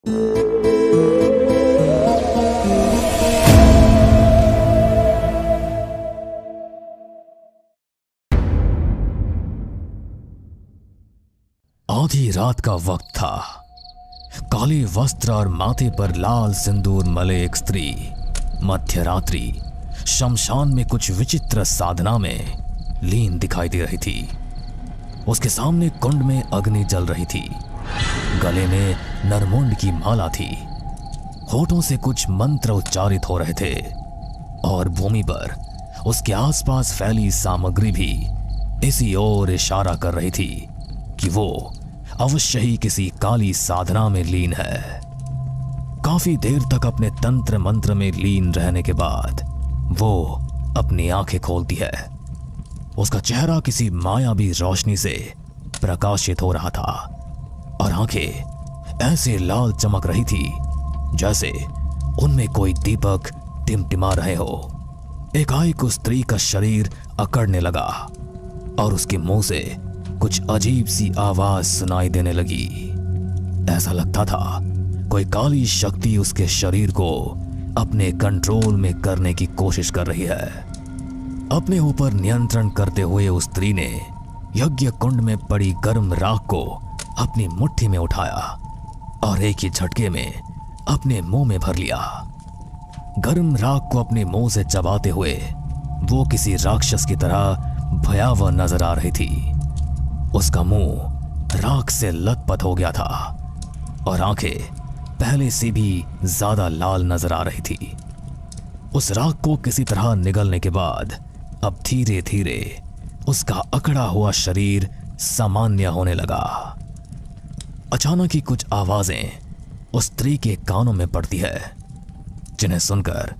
आधी रात का वक्त था। काले वस्त्र और माथे पर लाल सिंदूर मले एक स्त्री मध्य रात्रि शमशान में कुछ विचित्र साधना में लीन दिखाई दे रही थी। उसके सामने कुंड में अग्नि जल रही थी। गले में नरमुंड की माला थी। होठों से कुछ मंत्र उच्चारित हो रहे थे और भूमि पर उसके आसपास फैली सामग्री भी इसी ओर इशारा कर रही थी कि वो अवश्य ही किसी काली साधना में लीन है। काफी देर तक अपने तंत्र मंत्र में लीन रहने के बाद वो अपनी आंखें खोलती है। उसका चेहरा किसी मायावी रोशनी से प्रकाशित हो रहा था और आंखें ऐसे लाल चमक रही थी जैसे उनमें कोई दीपक टिमटिमा रहे हो। एकाएक उस स्त्री का शरीर अकड़ने लगा और उसके मुंह से कुछ अजीब सी आवाज सुनाई देने लगी। ऐसा लगता था कोई काली शक्ति उसके शरीर को अपने कंट्रोल में करने की कोशिश कर रही है। अपने ऊपर नियंत्रण करते हुए उस स्त्री ने यज्ञ कुंड में पड़ी गर्म राख को अपनी मुट्ठी में उठाया और एक ही झटके में अपने मुंह में भर लिया। गर्म राख को अपने मुंह से चबाते हुए वो किसी राक्षस की तरह भयावह नजर आ रही थी। उसका मुंह राख से लथपथ हो गया था और आंखें पहले से भी ज्यादा लाल नजर आ रही थी। उस राख को किसी तरह निगलने के बाद अब धीरे धीरे उसका अकड़ा हुआ शरीर सामान्य होने लगा। अचानक ही कुछ आवाजें उस स्त्री के कानों में पड़ती है जिन्हें सुनकर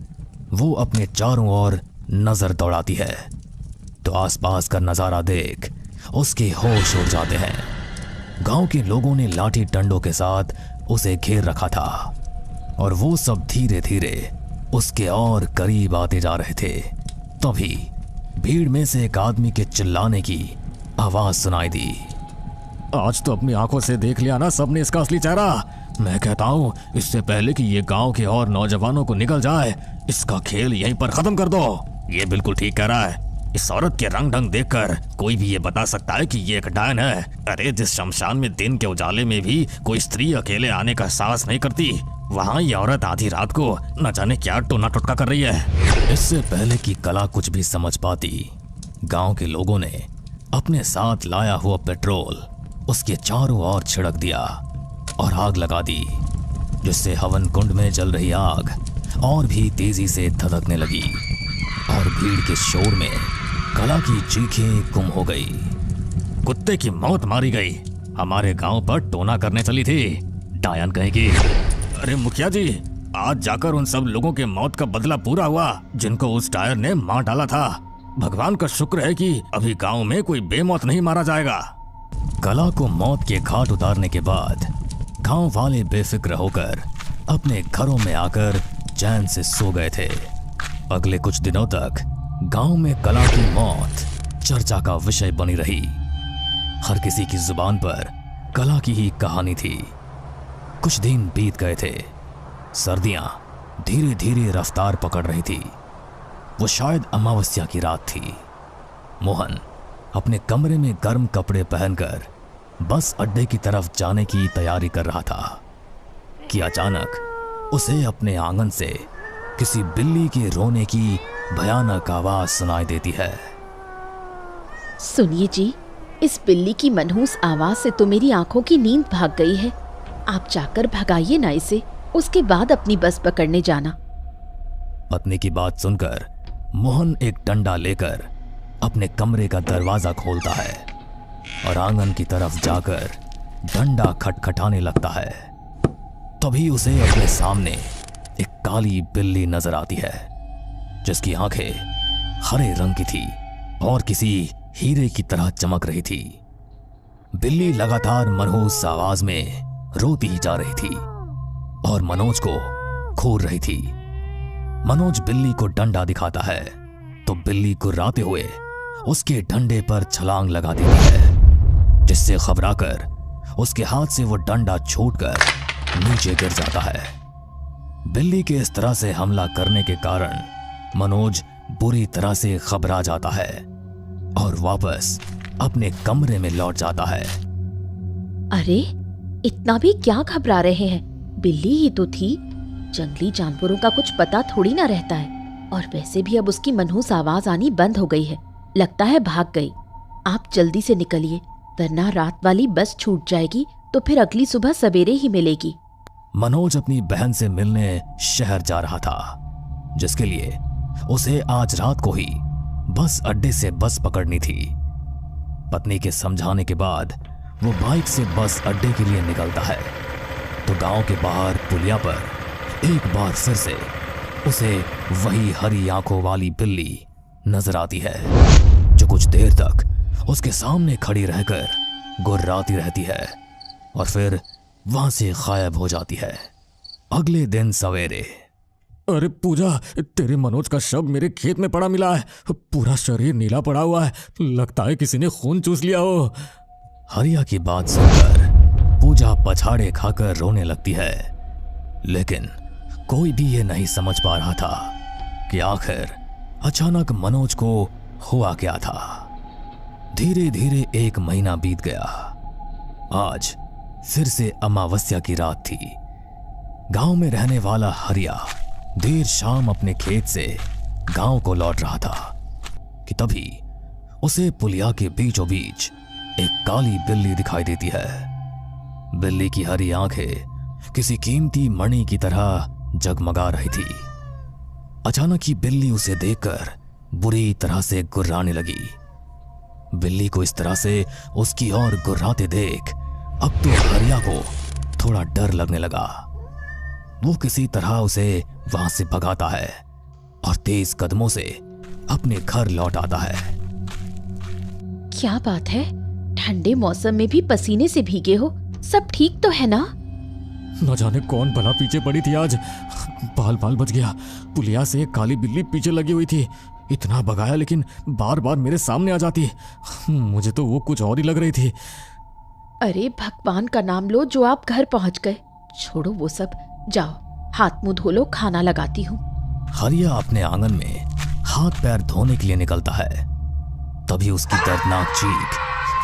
वो अपने चारों ओर नजर दौड़ाती है तो आसपास का नजारा देख उसके होश उड़ जाते हैं। गांव के लोगों ने लाठी डंडों के साथ उसे घेर रखा था और वो सब धीरे धीरे उसके और करीब आते जा रहे थे। तभी भीड़ में से एक आदमी के चिल्लाने की आवाज सुनाई दी। आज तो अपनी आंखों से देख लिया ना सबने इसका असली चेहरा। मैं कहता हूँ इससे पहले कि ये गांव के और नौजवानों को निकल जाए, इसका खेल यहीं पर खत्म कर दो। ये बिल्कुल ठीक कह रहा है। इस औरत के रंग ढंग देखकर कोई भी ये बता सकता है कि ये एक डायन है। अरे जिस शमशान में दिन के उजाले में भी कोई स्त्री अकेले आने का साहस नहीं करती, वहाँ ये औरत आधी रात को न जाने क्या टोना टोटका कर रही है। इससे पहले कि कला कुछ भी समझ पाती, गांव के लोगों ने अपने साथ लाया हुआ पेट्रोल उसके चारों ओर छिड़क दिया और आग लगा दी, जिससे हवन कुंड में जल रही आग और भी तेजी से धधकने लगी और भीड़ के शोर में कला की चीखें गुम हो गई। कुत्ते की मौत मारी गई, हमारे गांव पर टोना करने चली थी, डायन कहेगी। अरे मुखिया जी, आज जाकर उन सब लोगों के मौत का बदला पूरा हुआ जिनको उस डायर ने मार डाला था। भगवान का शुक्र है कि अभी गांव में कोई बेमौत नहीं मारा जाएगा। कला को मौत के घाट उतारने के बाद गांव वाले बेफिक्र होकर अपने घरों में आकर चैन से सो गए थे। अगले कुछ दिनों तक गांव में कला की मौत चर्चा का विषय बनी रही। हर किसी की जुबान पर कला की ही कहानी थी। कुछ दिन बीत गए थे। सर्दियां धीरे धीरे रफ्तार पकड़ रही थी। वो शायद अमावस्या की रात थी। मोहन अपने कमरे में गर्म कपड़े पहनकर बस अड्डे की तरफ जाने की तैयारी कर रहा था कि अचानक उसे अपने आंगन से किसी बिल्ली के रोने की भयानक आवाज सुनाई देती है। सुनिए जी, इस बिल्ली की मनहूस आवाज से तो मेरी आंखों की नींद भाग गई है। आप जाकर भगाइए ना इसे, उसके बाद अपनी बस पकड़ने जाना। पत्नी की बात सुनकर मोहन एक डंडा लेकर अपने कमरे का दरवाजा खोलता है और आंगन की तरफ जाकर डंडा खटखटाने लगता है। तभी उसे अपने सामने एक काली बिल्ली नजर आती है, जिसकी आंखें हरे रंग की थी और किसी हीरे की तरह चमक रही थी। बिल्ली लगातार मनहूस आवाज में रोती ही जा रही थी और मनोज को घूर रही थी। मनोज बिल्ली को डंडा दिखाता है तो बिल्ली गुर्राते हुए उसके डंडे पर छलांग लगा देती है, जिससे घबराकर उसके हाथ से वो डंडा छूटकर नीचे गिर जाता है। बिल्ली के इस तरह से हमला करने के कारण मनोज बुरी तरह से घबरा जाता है और वापस अपने कमरे में लौट जाता है। अरे इतना भी क्या घबरा रहे हैं, बिल्ली ही तो थी। जंगली जानवरों का कुछ पता थोड़ी ना रहता है। और वैसे भी अब उसकी मनहूस आवाज आनी बंद हो गई है, लगता है भाग गई। आप जल्दी से निकलिए, वरना रात वाली बस छूट जाएगी तो फिर अगली सुबह सवेरे ही मिलेगी। मनोज अपनी बहन से मिलने शहर जा रहा था, जिसके लिए उसे आज रात को ही बस अड्डे से बस पकड़नी थी। पत्नी के समझाने के बाद वो बाइक से बस अड्डे के लिए निकलता है तो गांव के बाहर पुलिया पर एक बार फिर से उसे वही हरी आंखों वाली बिल्ली नजर आती है, जो कुछ देर तक उसके सामने खड़ी रहकर गुर्राती रहती है और फिर वहां से गायब हो जाती है। अगले दिन सवेरे। अरे पूजा, तेरे मनोज का शव मेरे खेत में पड़ा मिला है। पूरा शरीर नीला पड़ा हुआ है, लगता है किसी ने खून चूस लिया हो। हरिया की बात सुनकर पूजा पछाड़े खाकर रोने लगती है, लेकिन कोई भी ये नहीं समझ पा रहा था कि आखिर अचानक मनोज को हुआ क्या था। धीरे धीरे 1 महीना बीत गया। आज फिर से अमावस्या की रात थी। गांव में रहने वाला हरिया देर शाम अपने खेत से गांव को लौट रहा था कि तभी उसे पुलिया के बीचों बीच एक काली बिल्ली दिखाई देती है। बिल्ली की हरी आंखें किसी कीमती मणि की तरह जगमगा रही थी। अचानक ही बिल्ली उसे देखकर बुरी तरह से गुर्राने लगी। बिल्ली को इस तरह से उसकी ओर गुर्राते देख अब तो हरिया को थोड़ा डर लगने लगा। वो किसी तरह उसे वहां से भगाता है और तेज कदमों से अपने घर लौट आता है। क्या बात है, ठंडे मौसम में भी पसीने से भीगे हो? सब ठीक तो है ना? न जाने कौन भला पीछे पड़ी थी आज। बाल बाल बच गया। पुलिया से एक काली बिल्ली पीछे लगी हुई थी। इतना भगाया लेकिन बार बार मेरे सामने आ जाती। मुझे तो वो कुछ और ही लग रही थी। अरे भगवान का नाम लो जो आप घर पहुंच गए। छोड़ो वो सब, जाओ हाथ मुंह धो लो, खाना लगाती हूँ। हरिया अपने आंगन में हाथ पैर धोने के लिए निकलता है, तभी उसकी दर्दनाक चीख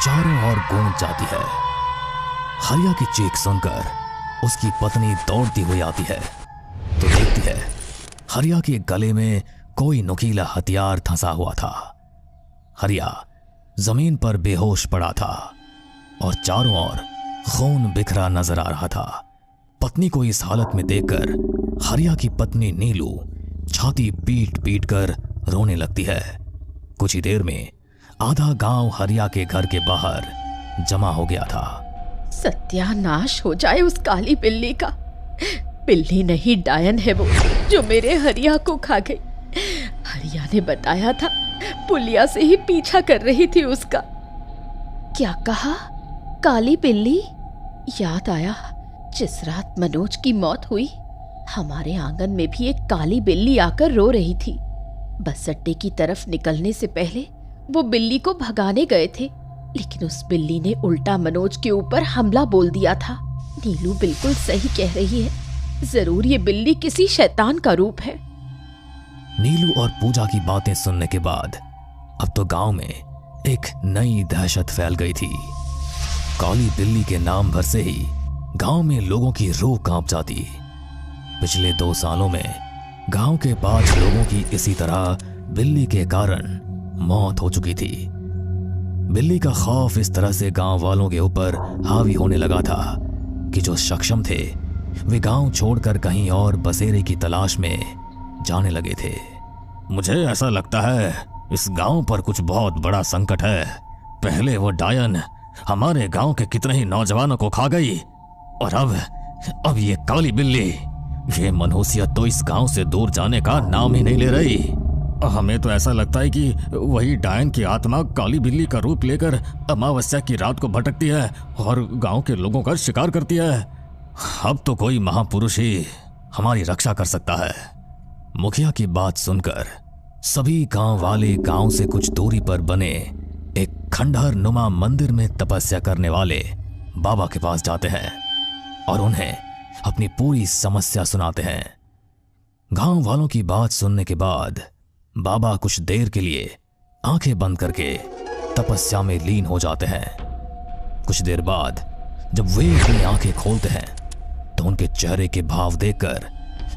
चारों ओर गूंज जाती है। हरिया की चीख सुनकर उसकी पत्नी दौड़ती हुई आती है तो देखती है हरिया के गले में कोई नुकीला हथियार धंसा हुआ था। हरिया जमीन पर बेहोश पड़ा था और चारों ओर खून बिखरा नजर आ रहा था। पत्नी को इस हालत में देखकर हरिया की पत्नी नीलू छाती पीट पीट कर रोने लगती है। कुछ ही देर में आधा गांव हरिया के घर के बाहर जमा हो गया था। सत्यानाश हो जाए उस काली बिल्ली का। बिल्ली नहीं, डायन है वो जो मेरे हरिया को खा गई। हरिया ने बताया था पुलिया से ही पीछा कर रही थी उसका। क्या कहा? काली बिल्ली? याद आया जिस रात मनोज की मौत हुई, हमारे आंगन में भी एक काली बिल्ली आकर रो रही थी। बस अड्डे की तरफ निकलने से पहले वो बिल्ली को भगाने गए थे, लेकिन उस बिल्ली ने उल्टा मनोज के ऊपर हमला बोल दिया था। नीलू बिल्कुल सही कह रही है, जरूर ये बिल्ली किसी शैतान का रूप है। नीलू और पूजा की बातें सुनने के बाद अब तो गांव में एक नई दहशत फैल गई थी। काली बिल्ली के नाम भर से ही गांव में लोगों की रूह कांप जाती। पिछले 2 सालों में गांव के 5 लोगों की इसी तरह बिल्ली के कारण मौत हो चुकी थी। बिल्ली का खौफ इस तरह से गांव वालों के ऊपर हावी होने लगा था कि जो सक्षम थे वे गांव छोड़कर कहीं और बसेरे की तलाश में जाने लगे थे। मुझे ऐसा लगता है इस गांव पर कुछ बहुत बड़ा संकट है। पहले वो डायन हमारे गांव के कितने ही नौजवानों को खा गई और अब ये काली बिल्ली, ये मनहूसियत तो इस गांव से दूर जाने का नाम ही नहीं ले रही। हमें तो ऐसा लगता है कि वही डायन की आत्मा काली बिल्ली का रूप लेकर अमावस्या की रात को भटकती है और गांव के लोगों का शिकार करती है। अब तो कोई महापुरुष ही हमारी रक्षा कर सकता है। मुखिया की बात सुनकर सभी गांव वाले गांव से कुछ दूरी पर बने एक खंडहर नुमा मंदिर में तपस्या करने वाले बाबा के पास जाते हैं और उन्हें अपनी पूरी समस्या सुनाते हैं। गांव वालों की बात सुनने के बाद बाबा कुछ देर के लिए आंखें बंद करके तपस्या में लीन हो जाते हैं। कुछ देर बाद जब वे अपनी आंखें खोलते हैं तो उनके चेहरे के भाव देखकर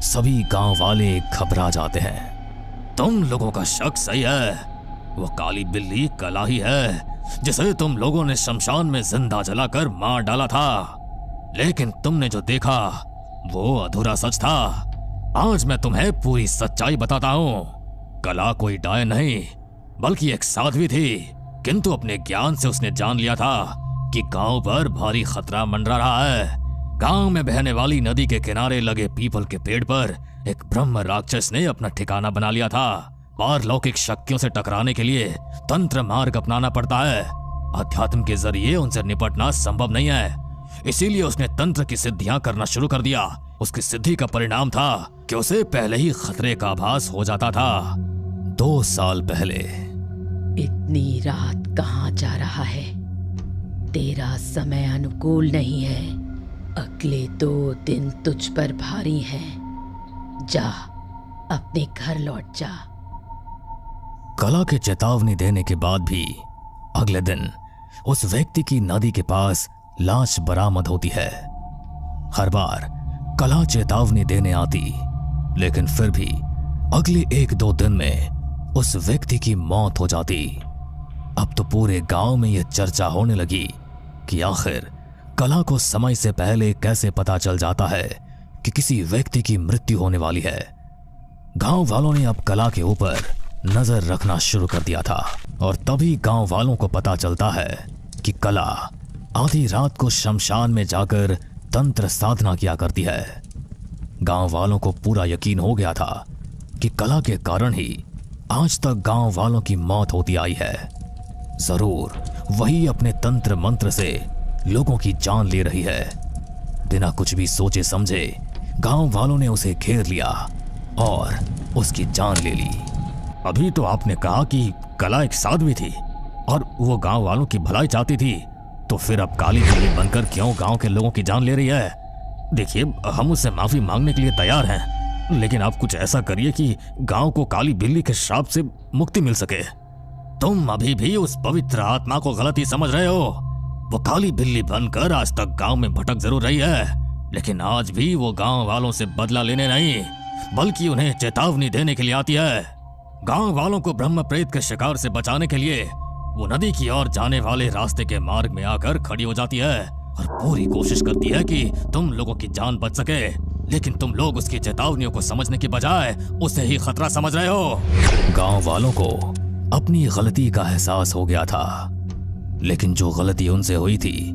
सभी गांव वाले घबरा जाते हैं। तुम लोगों का शक सही है, वो काली बिल्ली कला ही है जिसे तुम लोगों ने शमशान में जिंदा जलाकर मार डाला था। लेकिन तुमने जो देखा वो अधूरा सच था। आज मैं तुम्हें पूरी सच्चाई बताता हूँ। कला कोई डायन नहीं बल्कि एक साध्वी थी, किंतु अपने ज्ञान से उसने जान लिया था कि गांव पर भारी खतरा मंडरा रहा है। गांव में बहने वाली नदी के किनारे लगे पीपल के पेड़ पर एक ब्रह्म राक्षस ने अपना ठिकाना बना लिया था। पारलौकिक शक्तियों से टकराने के लिए तंत्र मार्ग अपनाना पड़ता है। अध्यात्म के जरिए उनसे निपटना संभव नहीं है, इसीलिए उसने तंत्र की सिद्धियां करना शुरू कर दिया। उसकी सिद्धि का परिणाम था कि उसे पहले ही खतरे का आभास हो जाता था। 2 साल पहले। इतनी रात कहाँ जा रहा है? तेरा समय अनुकूल नहीं है। अगले 2 दिन तुझ पर भारी हैं। जा, अपने घर लौट जा। कला के चेतावनी देने के बाद भी अगले दिन उस व्यक्ति की नदी के पास लाश बरामद होती है। हर बार कला चेतावनी देने आती, लेकिन फिर भी अगले 1-2 दिन में उस व्यक्ति की मौत हो जाती। अब तो पूरे गांव में यह चर्चा होने लगी कि आखिर कला को समय से पहले कैसे पता चल जाता है कि किसी व्यक्ति की मृत्यु होने वाली है। गांव वालों ने अब कला के ऊपर नजर रखना शुरू कर दिया था और तभी गांव वालों को पता चलता है कि कला आधी रात को शमशान में जाकर तंत्र साधना किया करती है। गांव वालों को पूरा यकीन हो गया था कि कला के कारण ही आज तक गांव वालों की मौत होती आई है। जरूर वही अपने तंत्र मंत्र से लोगों की जान ले रही है। बिना कुछ भी सोचे समझे गांव वालों ने उसे घेर लिया और उसकी जान ले ली। अभी तो आपने कहा कि कला एक साध्वी थी और वो गांव वालों की भलाई चाहती थी, तो फिर अब काली बिल्ली बनकर क्यों गांव के लोगों की जान ले रही है? देखिए, हम उससे माफी मांगने के लिए तैयार हैं, लेकिन आप कुछ ऐसा करिए कि गांव को काली बिल्ली के श्राप से मुक्ति मिल सके। तुम अभी भी उस पवित्र आत्मा को गलत ही समझ रहे हो। वो काली बिल्ली बनकर आज तक गांव में भटक जरूर रही है, लेकिन आज भी वो गांव वालों से बदला लेने नहीं बल्कि उन्हें चेतावनी देने के लिए आती है। गांव वालों को ब्रह्म प्रेत के शिकार से बचाने के लिए वो नदी की ओर जाने वाले रास्ते के मार्ग में आकर खड़ी हो जाती है और पूरी कोशिश करती है कि तुम लोगों की जान बच सके, लेकिन तुम लोग उसकी चेतावनियों को समझने की बजाय उसे ही खतरा समझ रहे हो। गांव वालों को अपनी गलती का एहसास हो गया था, लेकिन जो गलती उनसे हुई थी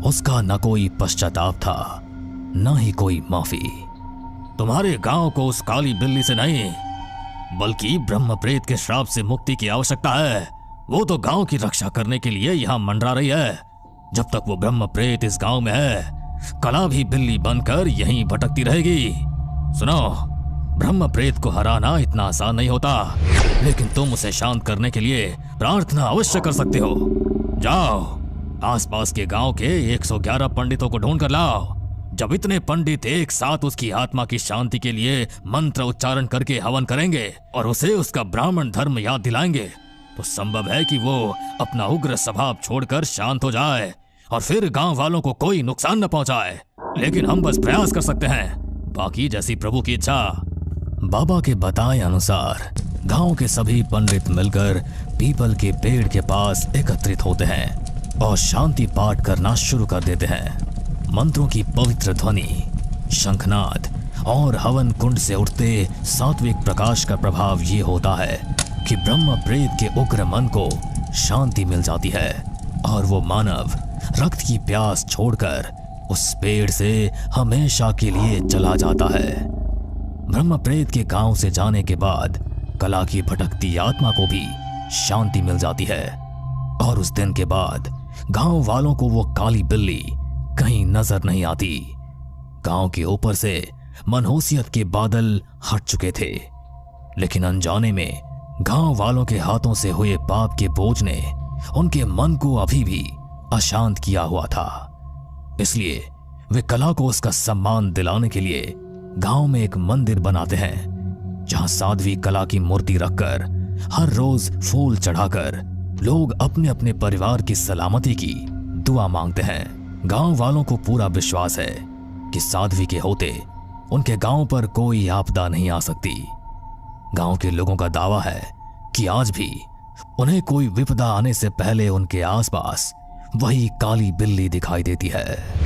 उसका न कोई पश्चाताप था न ही कोई माफी। तुम्हारे गांव को उस काली बिल्ली से नहीं बल्कि ब्रह्म प्रेत के श्राप से मुक्ति की आवश्यकता है। वो तो गांव की रक्षा करने के लिए यहाँ मंडरा रही है। जब तक वो ब्रह्म प्रेत इस गांव में है, कला भी बिल्ली बनकर यहीं भटकती रहेगी। सुनो, ब्रह्म प्रेत को हराना इतना आसान नहीं होता, लेकिन तुम उसे शांत करने के लिए प्रार्थना अवश्य कर सकते हो। जाओ, आसपास के गांव के 111 पंडितों को ढूंढ कर लाओ। जब इतने पंडित एक साथ उसकी आत्मा की शांति के लिए मंत्र उच्चारण करके हवन करेंगे और उसे उसका ब्राह्मण धर्म याद दिलाएंगे, तो संभव है कि वो अपना उग्र स्वभाव छोड़कर शांत हो जाए और फिर गांव वालों को कोई नुकसान न पहुंचाए। लेकिन हम बस प्रयास कर सकते हैं, बाकी जैसी प्रभु की इच्छा। बाबा के बताए अनुसार गांव के सभी पंडित मिलकर पीपल के पेड़ के पास एकत्रित होते हैं और शांति पाठ करना शुरू कर देते हैं। मंत्रों की पवित्र ध्वनि, शंखनाद और हवन कुंड से उठते सात्विक प्रकाश का प्रभाव ये होता है कि ब्रह्म प्रेत के उग्र मन को शांति मिल जाती है और वो मानव रक्त की प्यास छोड़कर उस पेड़ से हमेशा के लिए चला जाता है। ब्रह्म प्रेत के गांव से जाने के बाद कला की भटकती आत्मा को भी शांति मिल जाती है और उस दिन के बाद गांव वालों को वो काली बिल्ली कहीं नजर नहीं आती। गांव के ऊपर से मनहूसियत के बादल हट चुके थे, लेकिन अनजाने में गांव वालों के हाथों से हुए पाप के बोझ ने उनके मन को अभी भी अशांत किया हुआ था। इसलिए वे कला को उसका सम्मान दिलाने के लिए गांव में एक मंदिर बनाते हैं, जहां साध्वी कला की मूर्ति रखकर हर रोज फूल चढ़ाकर लोग अपने अपने परिवार की सलामती की दुआ मांगते हैं। गांव वालों को पूरा विश्वास है कि साध्वी के होते उनके गांव पर कोई आपदा नहीं आ सकती। गांव के लोगों का दावा है कि आज भी उन्हें कोई विपदा आने से पहले उनके आसपास वही काली बिल्ली दिखाई देती है।